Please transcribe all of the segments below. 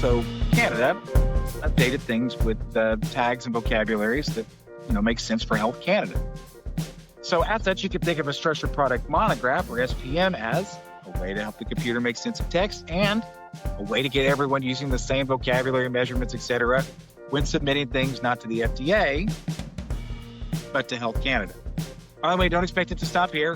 also Canada, updated things with tags and vocabularies that make sense for Health Canada. So as such, you can think of a structured product monograph, or SPM, as a way to help the computer make sense of text and a way to get everyone using the same vocabulary, measurements, etc., when submitting things not to the FDA, but to Health Canada. By the way, don't expect it to stop here.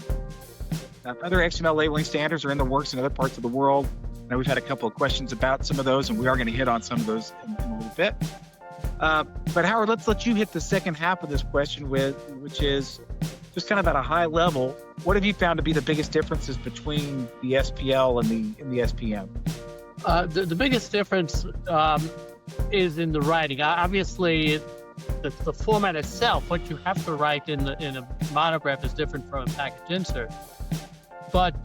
Other XML labeling standards are in the works in other parts of the world. Now, we've had a couple of questions about some of those, and we are going to hit on some of those in a little bit. But Howard, let's let you hit the second half of this question, which is just kind of at a high level. What have you found to be the biggest differences between the SPL and the SPM? The biggest difference is in the writing. Obviously, the format itself, what you have to write in a monograph, is different from a package insert. But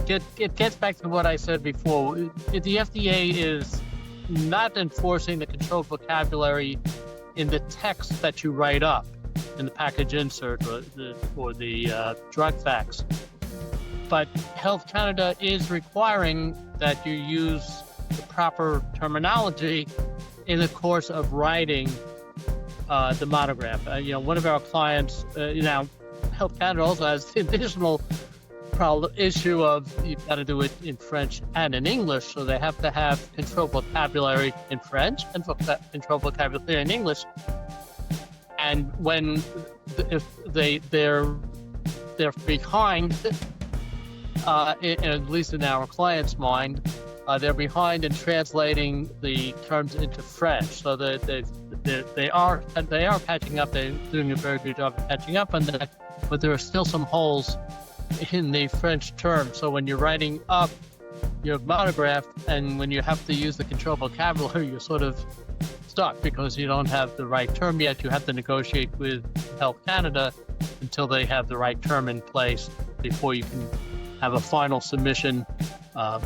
it gets back to what I said before. The FDA is not enforcing the controlled vocabulary in the text that you write up in the package insert or the drug facts. But Health Canada is requiring that you use the proper terminology in the course of writing the monograph. One of our clients, Health Canada also has the additional issue of you've got to do it in French and in English, so they have to have controlled vocabulary in French and controlled vocabulary in English. And if they're behind, at least in our client's mind, they're behind in translating the terms into French, so that they are catching up. They're doing a very good job of catching up on that, but there are still some holes in the French term. So when you're writing up your monograph and when you have to use the controlled vocabulary, you're sort of stuck because you don't have the right term yet. You have to negotiate with Health Canada until they have the right term in place before you can have a final submission. But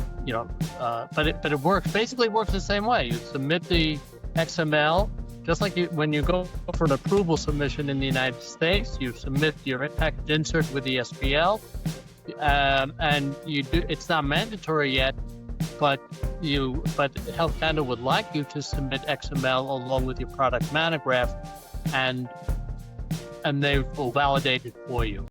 it works. Basically, works the same way. You submit the XML. Just like when you go for an approval submission in the United States, you submit your package insert with the SPL, and you do. It's not mandatory yet, but Health Canada would like you to submit XML along with your product monograph, and they will validate it for you.